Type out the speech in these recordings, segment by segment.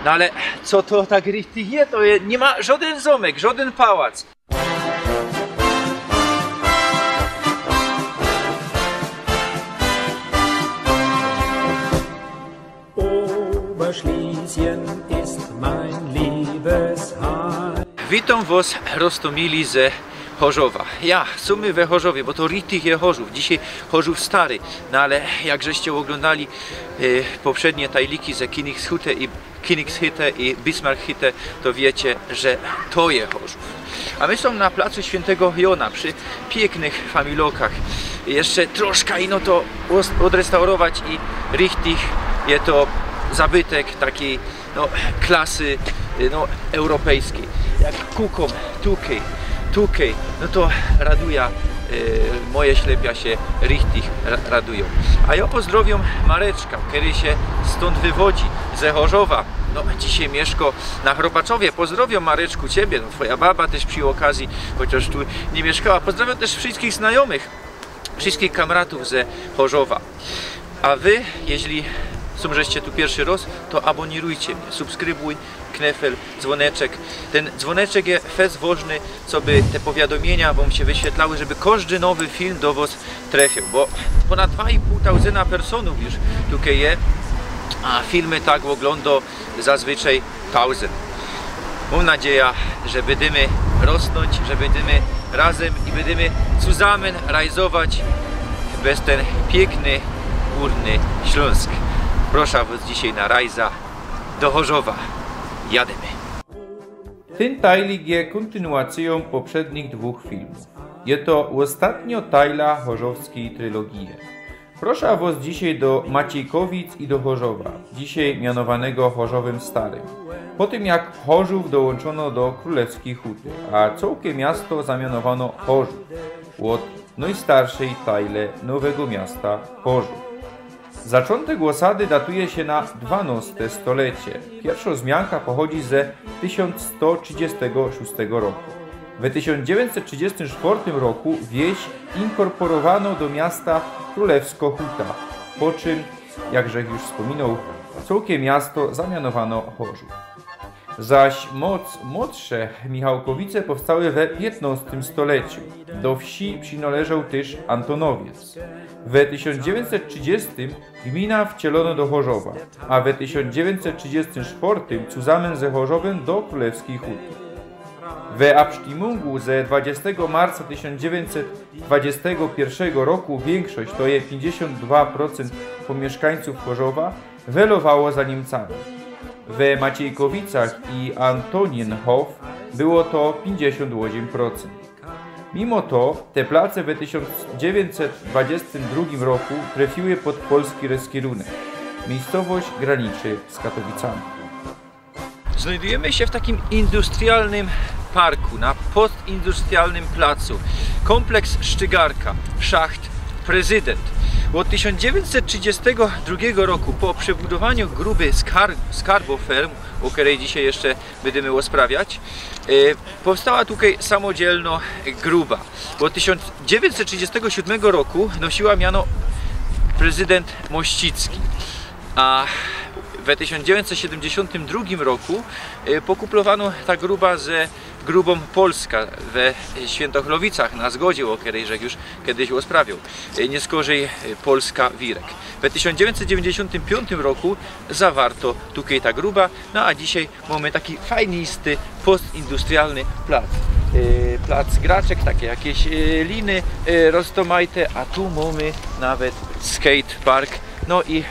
No ale co to tak richtig je? To je, nie ma żaden zamek, żaden pałac. Oberschlesien ist mein Liebesheim. Witam was, Rostomili ze Chorzowa. Ja, sumy we Chorzowie, bo to richtig je Chorzów. Dzisiaj Chorzów stary, no ale jak żeście oglądali poprzednie tajliki ze Königshütte i Bismarckshütte, to wiecie, że to je Chorzów. A my są na placu Świętego Jona przy pięknych familokach. Jeszcze troszkę ino to odrestaurować i richtig je to zabytek takiej no, klasy no, europejskiej. Jak kukom, tukej, no to raduje, moje ślepia się richtig radują. A ja pozdrowiam Mareczka, który się stąd wywodzi, ze Chorzowa. No, dzisiaj mieszka na Chropaczowie. Pozdrowiam Mareczku ciebie, no, twoja baba też przy okazji, chociaż tu nie mieszkała. Pozdrawiam też wszystkich znajomych, wszystkich kamratów ze Chorzowa. A wy, jeśli są żeście tu pierwszy raz, to abonirujcie mnie, subskrybuj, knefel, dzwoneczek. Ten dzwoneczek jest fest ważny, co by te powiadomienia wam się wyświetlały, żeby każdy nowy film do was trafił, bo ponad 2,5 personów już tutaj jest, a filmy tak ogląda zazwyczaj 1000. Mam nadzieję, że będziemy rosnąć, że będziemy razem i będziemy zusammen realizować bez ten piękny górny Śląsk. Proszę was dzisiaj na rajza do Chorzowa. Jademy. Ten tajlik jest kontynuacją poprzednich dwóch filmów. Jest to ostatnio tajla chorzowskiej trylogii. Proszę was dzisiaj do Maciejkowic i do Chorzowa, dzisiaj mianowanego Chorzowem Starym. Po tym jak Chorzów dołączono do Królewskiej Huty, a całkie miasto zamianowano Chorzów od najstarszej tajle nowego miasta Chorzów. Zaczątek osady datuje się na XII stulecie. Pierwsza wzmianka pochodzi ze 1136 roku. W 1934 roku wieś inkorporowano do miasta Królewsko-Huta, po czym, jakże już wspominał, całkie miasto zamianowano Chorzów. Zaś młodsze Michałkowice powstały we XV stuleciu. Do wsi przynależał też Antonowiec. W 1930 gmina wcielono do Chorzowa, a w 1934 zusammen ze Chorzowem do Królewskiej Huty. W Abstimmung ze 20 marca 1921 roku większość, to jest 52% mieszkańców Chorzowa, welowało za Niemcami. W Maciejkowicach i Antonienhof było to 58%. Mimo to te place w 1922 roku trafiły pod polski kierunek. Miejscowość graniczy z Katowicami. Znajdujemy się w takim industrialnym parku, na postindustrialnym placu. Kompleks Sztygarka, szacht Prezydent. Od 1932 roku po przebudowaniu gruby skarboferm, o której dzisiaj jeszcze będziemy rozprawiać, powstała tutaj samodzielna gruba. Od 1937 roku nosiła miano prezydent Mościcki, a w 1972 roku pokuplowano ta gruba ze grubą Polska we Świętochlowicach na zgodzie, o której już kiedyś rozprawiał. Nie skorzej Polska Wirek. W 1995 roku zawarto tutaj ta gruba, no a dzisiaj mamy taki fajnisty, postindustrialny plac. Plac graczek, takie jakieś liny roztomajte, a tu mamy nawet skatepark, no i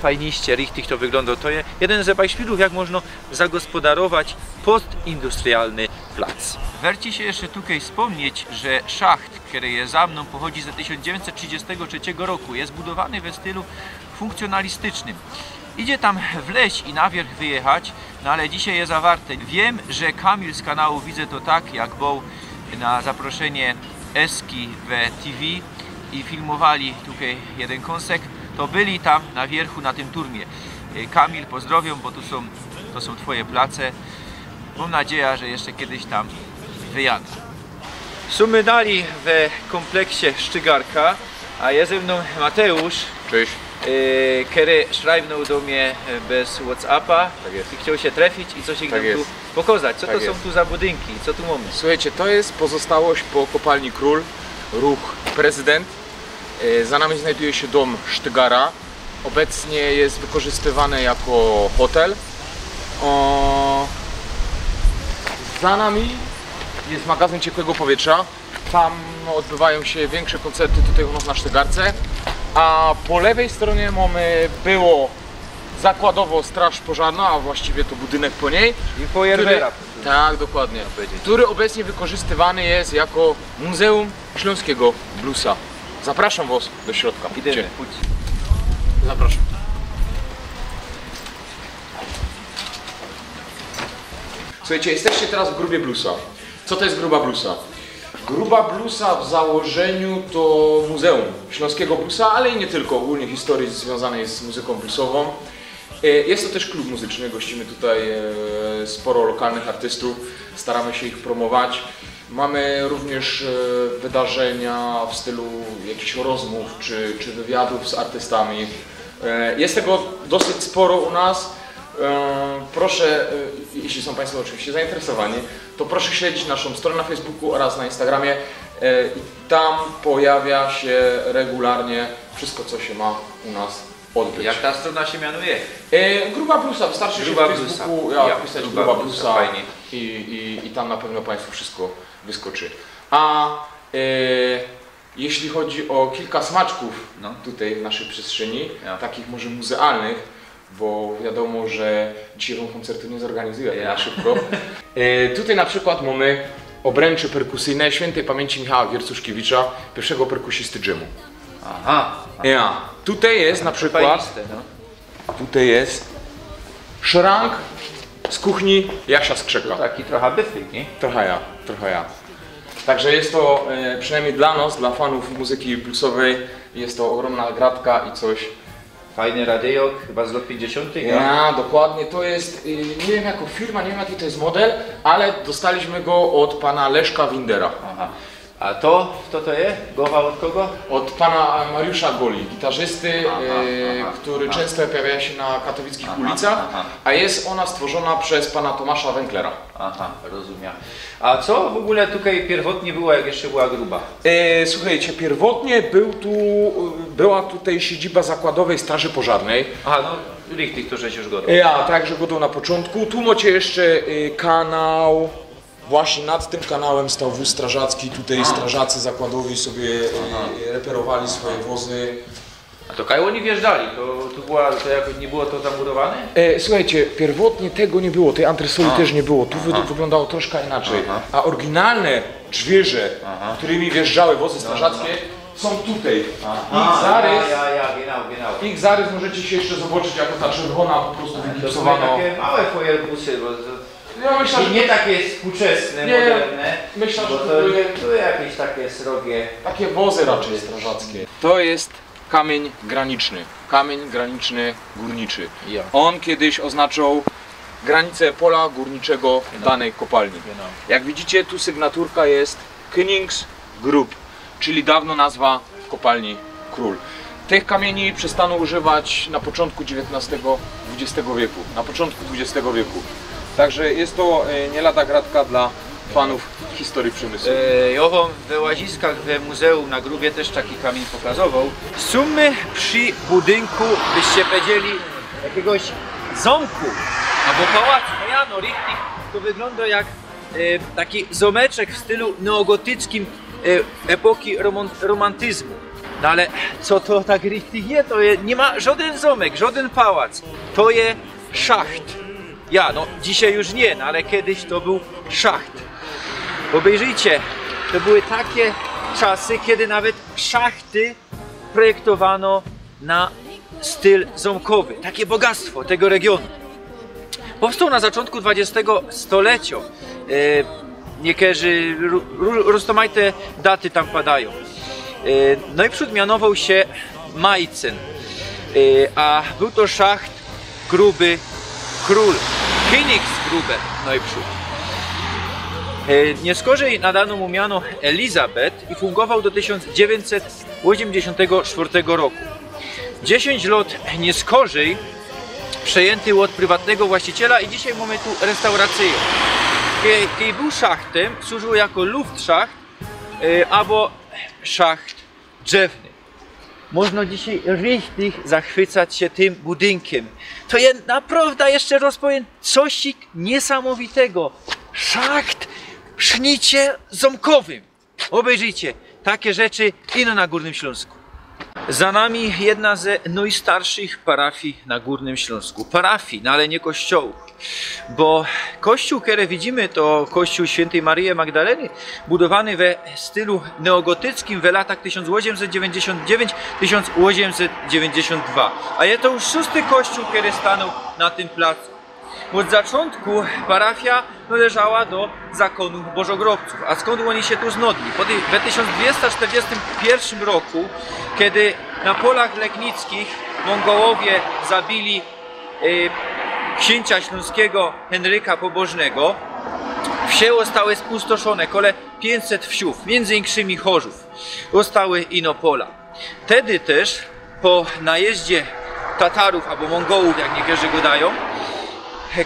fajniście, richtig to wygląda. To jest jeden z beispielów, jak można zagospodarować postindustrialny plac. Warto się jeszcze tutaj wspomnieć, że szacht, który jest za mną, pochodzi z 1933 roku. Jest budowany w stylu funkcjonalistycznym. Idzie tam wleźć i na wierzch wyjechać, no ale dzisiaj jest zawarte. Wiem, że Kamil z kanału Widzę to tak, jak był na zaproszenie Eski w TV i filmowali tutaj jeden kąsek, to byli tam na wierchu na tym turmie. Kamil, pozdrowiam, bo to są twoje place. Mam nadzieję, że jeszcze kiedyś tam wyjadę. Sumy dali w kompleksie Sztygarka, a jest ze mną Mateusz. Cześć. który szrajbnął do mnie bez Whatsappa i chciał się trafić i coś nam tu pokazać. Co to są tu za budynki? Co tu mamy? Słuchajcie, to jest pozostałość po kopalni Król, ruch Prezydent. Za nami znajduje się dom Sztygara. Obecnie jest wykorzystywany jako hotel. Za nami jest magazyn ciepłego powietrza. Tam odbywają się większe koncerty tutaj u nas na Sztygarce. A po lewej stronie było zakładowo straż pożarna, a właściwie to budynek po niej. I fajerwera. Tak, dokładnie. Który obecnie wykorzystywany jest jako Muzeum Śląskiego Bluesa. Zapraszam Was do środka. Idziemy. Zapraszam. Słuchajcie, jesteście teraz w grubie bluesa. Co to jest gruba bluesa? Gruba bluesa w założeniu to Muzeum Śląskiego Bluesa, ale i nie tylko, ogólnie historii związanej z muzyką bluesową. Jest to też klub muzyczny, gościmy tutaj sporo lokalnych artystów, staramy się ich promować. Mamy również wydarzenia w stylu jakichś rozmów czy wywiadów z artystami. Jest tego dosyć sporo u nas. Proszę, jeśli są Państwo oczywiście zainteresowani, to proszę śledzić naszą stronę na Facebooku oraz na Instagramie. Tam pojawia się regularnie wszystko, co się ma u nas odbyć. Jak ta strona się mianuje? Gruba Bluesa, wystarczy Gruba się w Facebooku wpisać Gruba Bluesa i tam na pewno Państwu wszystko wyskoczy. A jeśli chodzi o kilka smaczków tutaj w naszej przestrzeni, takich może muzealnych, bo wiadomo, że dzisiaj Wam koncertu nie zorganizuję na szybko. Tutaj na przykład mamy obręcze perkusyjne świętej pamięci Michała Wiercuszkiewicza, pierwszego perkusisty dżemu. Aha. Tutaj jest na przykład, tutaj jest szrank z kuchni Jasia Skrzeka. Taki trochę byflik, nie? Trochę ja. Także jest to, przynajmniej dla nas, dla fanów muzyki bluesowej, jest to ogromna gratka i coś. Fajny radio, chyba z lat 50. Dokładnie, to jest, nie wiem jaką firma, nie wiem jaki to jest model, ale dostaliśmy go od pana Leszka Windera. Aha. A to, kto to jest? Głowa od kogo? Od pana Mariusza Goli, gitarzysty, który często pojawia się na katowickich ulicach, a jest ona stworzona przez pana Tomasza Węglera. Aha, rozumiem. A co w ogóle tutaj pierwotnie było, jak jeszcze była gruba? Słuchajcie, pierwotnie była tutaj siedziba zakładowej Straży Pożarnej. Aha, no richtig, to żeś już gotował. Także gotował na początku. Tu macie jeszcze kanał. Właśnie nad tym kanałem stał wóz strażacki, tutaj strażacy zakładowi sobie reperowali swoje wozy. A to kaj oni wjeżdżali, to jak nie było to zamurowane? Słuchajcie, pierwotnie tego nie było, tej antresoli też nie było, tu wyglądało troszkę inaczej. A oryginalne drzwierze, którymi wjeżdżały wozy strażackie, są tutaj. Ich zarys możecie się jeszcze zobaczyć jako ta czerwona po prostu wygipsowana. Takie małe fojerbusy, bo ja myślę, że nie takie współczesne, moderne. Myślę, że to jakieś takie srogie. Takie wozy raczej strażackie. To jest kamień graniczny górniczy. On kiedyś oznaczał granicę pola górniczego w danej kopalni. Jak widzicie, tu sygnaturka jest Kynings Group, czyli dawno nazwa kopalni Król. Tych kamieni przestano używać na początku XIX-XX wieku. Na początku XX wieku. Także jest to nie lada gratka dla fanów historii przemysłu. Ja wam w łaziskach w muzeum na grubie też taki kamień pokazował. Sumy przy budynku, byście powiedzieli, jakiegoś zamku albo pałacu. No richtig, to wygląda jak taki zameczek w stylu neogotyckim epoki romantyzmu. No ale co to tak richtig jest? To nie ma żaden zamek, żaden pałac. To jest szacht. Dzisiaj już nie, no ale kiedyś to był szacht. Obejrzyjcie, to były takie czasy, kiedy nawet szachty projektowano na styl zamkowy. Takie bogactwo tego regionu. Powstał na początku XX stulecia. Niektórzy rozmaite daty tam padają. No i przód mianował się Majcen, a był to szacht gruby król, Königsgruber, no i przód. Nie skorzej nadano mu miano Elizabeth i fungował do 1984 roku. 10 lat nie skorzej przejęty od prywatnego właściciela i dzisiaj mamy tu restaurację. Kiedy był szachtem, służył jako luftschacht albo szacht drzewny. Można dzisiaj richtig zachwycać się tym budynkiem. To jest naprawdę, jeszcze raz powiem, coś niesamowitego. Szacht w sznicie ząbkowym. Obejrzyjcie, takie rzeczy ino na Górnym Śląsku. Za nami jedna ze najstarszych parafii na Górnym Śląsku. Parafii, no ale nie kościołów. Bo kościół, który widzimy, to kościół Świętej Maryi Magdaleny, budowany we stylu neogotyckim w latach 1899-1892. A jest to już 6. kościół, który stanął na tym placu. Od zaczątku parafia należała do zakonu bożogrobców. A skąd oni się tu znodli? W 1241 roku, kiedy na polach legnickich Mongołowie zabili księcia śląskiego Henryka Pobożnego, wsie zostały spustoszone, kole 500 wsiów, między innymi Chorzów, zostały ino pola. Wtedy też po najeździe Tatarów albo Mongołów, jak niektórzy go dają,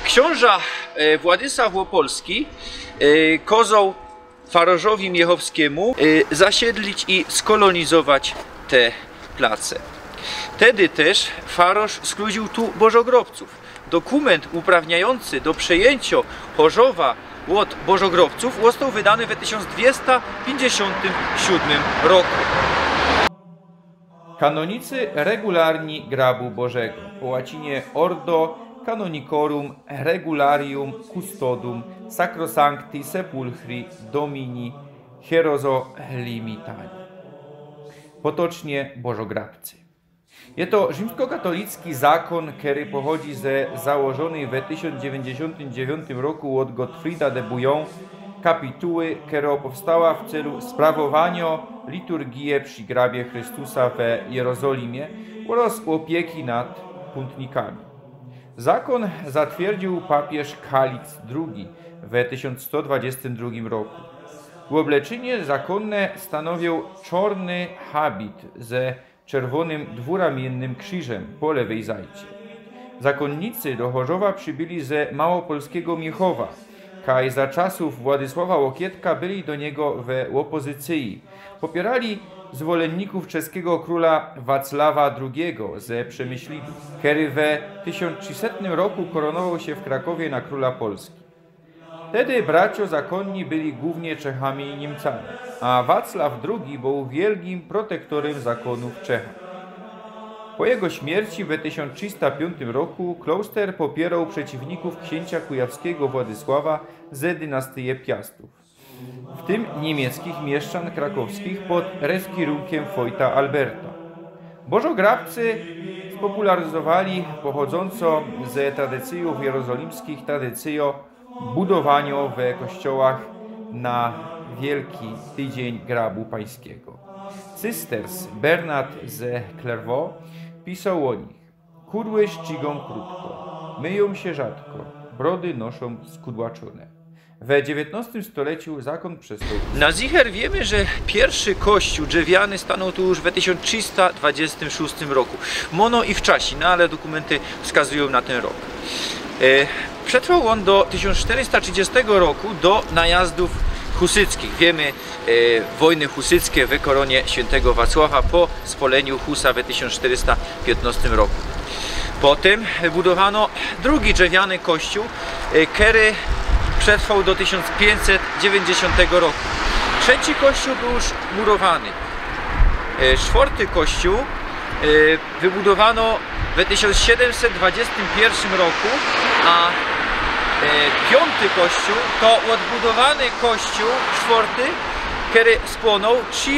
książę Władysław Opolski kazał Farożowi Miechowskiemu zasiedlić i skolonizować te place. Wtedy też Faroż skluził tu bożogrobców. Dokument uprawniający do przejęcia Chorzowa od bożogrobców został wydany w 1257 roku. Kanonicy regularni grabu Bożego, po łacinie ordo canonicorum regularium custodum sacrosancti sepulchri domini hierozolimitani. Potocznie bożograbcy. Jest to rzymskokatolicki zakon, który pochodzi ze założonej w 1099 roku od Gottfrieda de Bouillon kapituły, która powstała w celu sprawowania liturgii przy grabie Chrystusa w Jerozolimie oraz opieki nad putnikami. Zakon zatwierdził papież Kalix II w 1122 roku. Uobleczynie zakonne stanowią czarny habit ze czerwonym dwuramiennym krzyżem po lewej zajcie. Zakonnicy do Chorzowa przybyli ze małopolskiego Miechowa, kaj za czasów Władysława Łokietka byli do niego w opozycji. Popierali zwolenników czeskiego króla Wacława II ze Przemyślidów, który w 1300 roku koronował się w Krakowie na króla Polski. Wtedy bracio zakonni byli głównie Czechami i Niemcami, a Wacław II był wielkim protektorem zakonu w Czechach. Po jego śmierci w 1305 roku Kloster popierał przeciwników księcia kujawskiego Władysława ze dynastii Piastów, w tym niemieckich mieszczan krakowskich pod reskirunkiem Wojta Alberta. Bożograbcy spopularyzowali pochodzącą ze tradycjów jerozolimskich tradycję budowania w kościołach na Wielki Tydzień Grabu Pańskiego. Cysters Bernard ze Clairvaux pisał o nich: kudły ścigą krótko, myją się rzadko, brody noszą skudłaczone. W XIX stuleciu zakon przestał. Na zicher wiemy, że pierwszy kościół drzewiany stanął tu już w 1326 roku. Mono i w czasie, no ale dokumenty wskazują na ten rok. Przetrwał on do 1430 roku, do najazdów husyckich. Wiemy, wojny husyckie w koronie świętego Wacława po spoleniu Husa w 1415 roku. Potem budowano drugi drzewiany kościół, który przetrwał do 1590 roku. Trzeci kościół był już murowany. Czwarty kościół wybudowano w 1721 roku, a piąty kościół to odbudowany kościół czwarty, który spłonął 3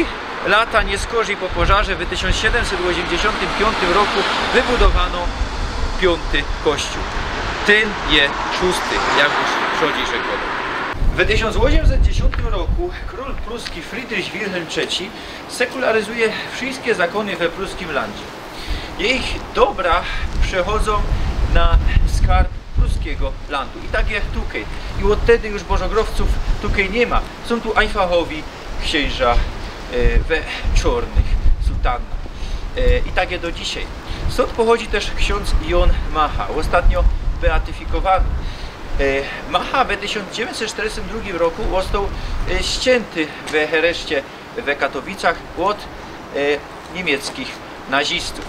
lata nieskorzy po pożarze. W 1785 roku wybudowano piąty kościół. Ten jest szósty, jak już przodzi rzekomo. W 1810 roku król pruski Friedrich Wilhelm III sekularyzuje wszystkie zakony we pruskim landzie. Ich dobra przechodzą na skarb pruskiego landu. I tak jak tutaj. I od wtedy już bożogrobców tutaj nie ma. Są tu ajfachowi księża we czarnych sutannach. I tak jest do dzisiaj. Stąd pochodzi też ksiądz Jon Macha, ostatnio beatyfikowany. Macha w 1942 roku został ścięty w hereszcie w Katowicach od niemieckich nazistów.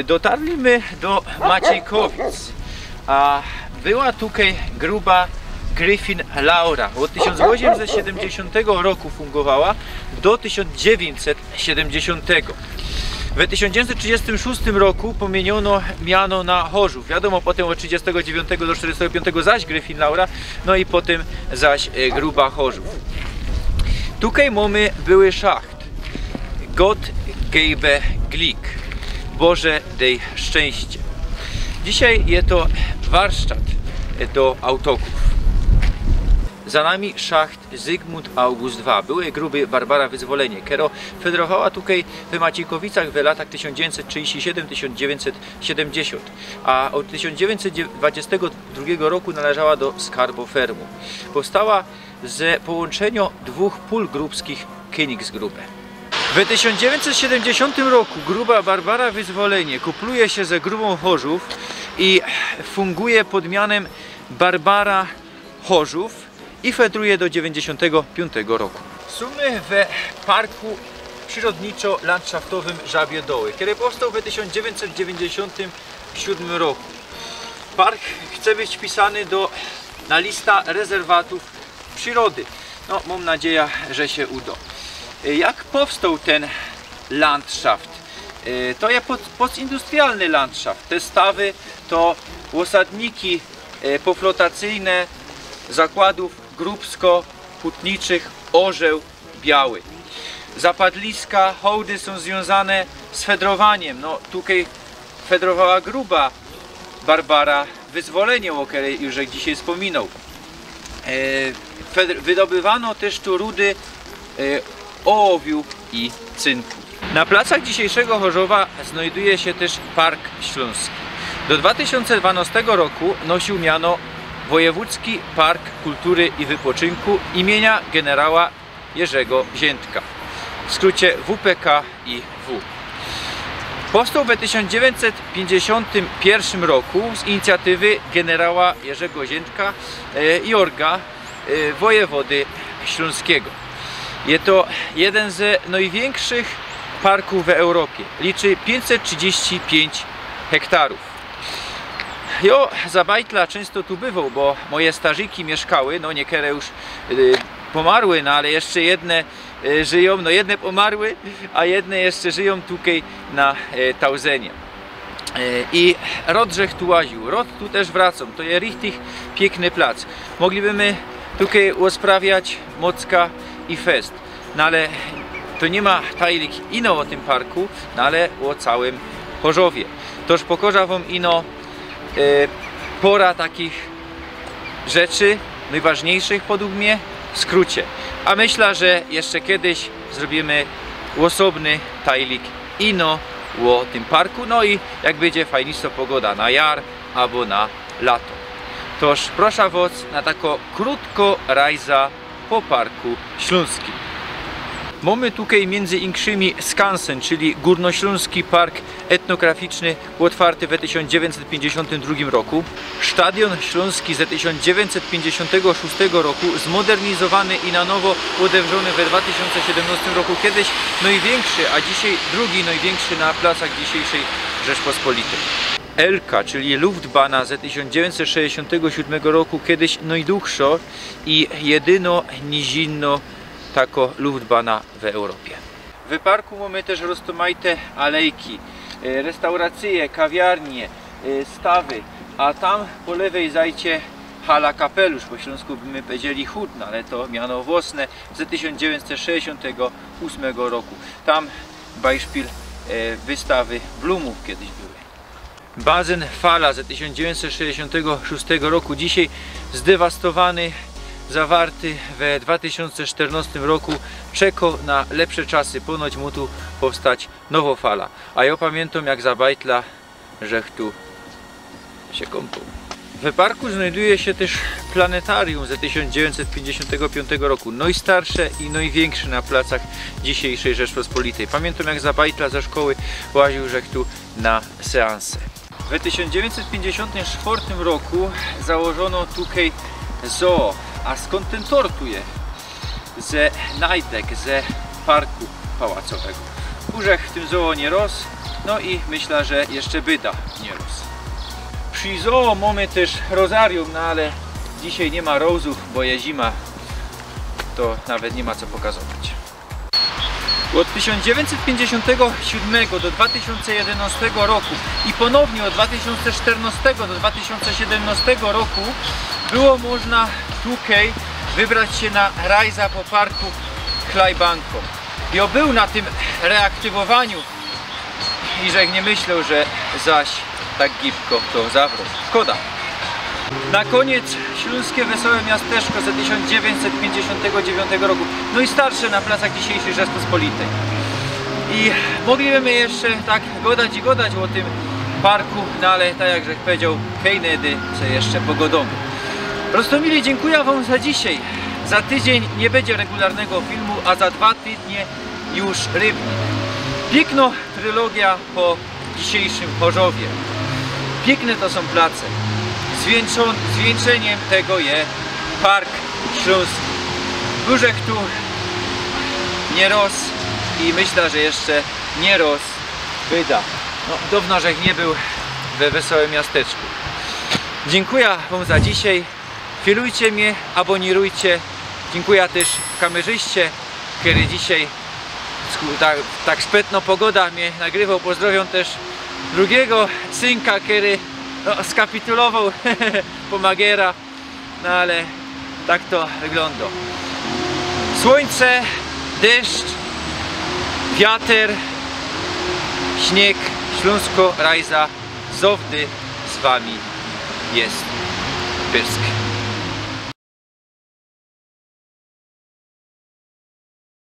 Dotarliśmy do Maciejkowic, a była tutaj gruba Gryfin Laura. Od 1870 roku fungowała do 1970. W 1936 roku pomieniono miano na Chorzów. Wiadomo, potem od 1939 do 1945 zaś Gryfin Laura, no i potem zaś gruba Chorzów. Tutaj mamy były szacht. Gott gebe Glück. Boże dej szczęście. Dzisiaj jest to warsztat do autoków. Za nami szacht Zygmunt August II, były gruby Barbara Wyzwolenie, kero federowała tutaj w Maciejkowicach w latach 1937-1970, a od 1922 roku należała do Skarbofermu. Powstała z połączenia dwóch pól grupskich Königsgruppe. W 1970 roku gruba Barbara Wyzwolenie kupluje się ze grubą Chorzów i funguje pod mianem Barbara Chorzów i fedruje do 1995 roku. Sumy w parku przyrodniczo-landschaftowym Żabie Doły, który powstał w 1997 roku. Park chce być wpisany na listę rezerwatów przyrody. No, mam nadzieję, że się uda. Jak powstał ten landschaft? To jest postindustrialny landschaft. Te stawy to osadniki poflotacyjne zakładów grupsko-hutniczych Orzeł Biały. Zapadliska, hołdy są związane z fedrowaniem. No, tutaj fedrowała gruba Barbara Wyzwolenie, o której już dzisiaj wspominał. Wydobywano też tu rudy ołowiu i cynku. Na placach dzisiejszego Chorzowa znajduje się też Park Śląski. Do 2012 roku nosił miano Wojewódzki Park Kultury i Wypoczynku imienia generała Jerzego Wziętka, w skrócie WPKiW. Powstał w 1951 roku z inicjatywy generała Jerzego Wziętka i Jorga, wojewody śląskiego. Jest to jeden z największych parków w Europie. Liczy 535 hektarów. Ja za bajtla często tu bywał, bo moje starzyki mieszkały, no niektóre już pomarły, no ale jeszcze jedne żyją, no jedne pomarły, a jedne jeszcze żyją tutaj na Tauzenie. I Rodrzech tu łaził, Rod tu też wracał, to jest richtig piękny plac. Moglibyśmy tutaj usprawiać mocka i fest, no ale to nie ma tajlik ino o tym parku, no ale o całym Chorzowie. Toż pokorza wam ino pora takich rzeczy najważniejszych według mnie w skrócie. A myślę, że jeszcze kiedyś zrobimy osobny tajlik ino o tym parku, no i jak będzie fajniejsza pogoda na jar albo na lato. Toż proszę was na taką krótko rajza po Parku Śląskim. Mamy tutaj między innymi skansen, czyli Górnośląski Park Etnograficzny, otwarty w 1952 roku. Stadion Śląski z 1956 roku, zmodernizowany i na nowo odewrzony w 2017 roku. Kiedyś największy, a dzisiaj drugi największy na placach dzisiejszej Rzeczpospolitej. Elka, czyli Luftbahna z 1967 roku, kiedyś najdłuższa i jedyno nizinno tako Luftbahna w Europie. W parku mamy też rozmaite alejki, restauracje, kawiarnie, stawy, a tam po lewej zajdzie hala Kapelusz, po śląsku byśmy powiedzieli hutna, ale to miano własne z 1968 roku. Tam Beispiel wystawy Blumów kiedyś były. Bazen Fala z 1966 roku, dzisiaj zdewastowany, zawarty w 2014 roku, czeka na lepsze czasy. Ponoć mu tu powstać nowa fala. A ja pamiętam jak za bajtla, że tu się kąpał. W parku znajduje się też planetarium ze 1955 roku, najstarsze i największe na placach dzisiejszej Rzeczpospolitej. Pamiętam, jak za bajtla ze szkoły łaził żech tu na seanse. W 1954 roku założono tutaj zoo, a skąd ten tor tu jest? Ze najdek, ze parku pałacowego. Urzech w tym zoo nie rósł, no i myślę, że jeszcze byda nie rósł. Przy zoo mamy też rozarium, no ale dzisiaj nie ma rozów, bo jest zima, to nawet nie ma co pokazywać. Od 1957 do 2011 roku i ponownie od 2014 do 2017 roku było można tutaj wybrać się na rajza po parku Klajbanką. I był na tym reaktywowaniu i że nie myślał, że zaś tak gibko to zawrót. Szkoda. Na koniec śląskie wesołe miasteczko ze 1959 roku. No i starsze na placach dzisiejszej Rzeczpospolitej. I moglibyśmy jeszcze tak godać o tym parku, no ale tak jak powiedział Kejnedy, co jeszcze pogodomy. Prostomili, dziękuję wam za dzisiaj. Za tydzień nie będzie regularnego filmu, a za 2 tygodnie już Rybnik. Piękna trylogia po dzisiejszym Chorzowie. Piękne to są place. Zwieńczeniem tego jest Park Śląski. Burzek tu nie rósł i myślę, że jeszcze nie rósł wyda. No, dawno żech nie był we wesołym miasteczku. Dziękuję wam za dzisiaj. Filujcie mnie, abonirujcie. Dziękuję też kamerzyście, który dzisiaj tak sprytno pogoda mnie nagrywał. Pozdrawiam też drugiego synka, który skapitulował po Magiera, no ale tak to wygląda. Słońce, deszcz, wiatr, śnieg, Śląsko, rajza, zawdy z wami jest Pyrsk.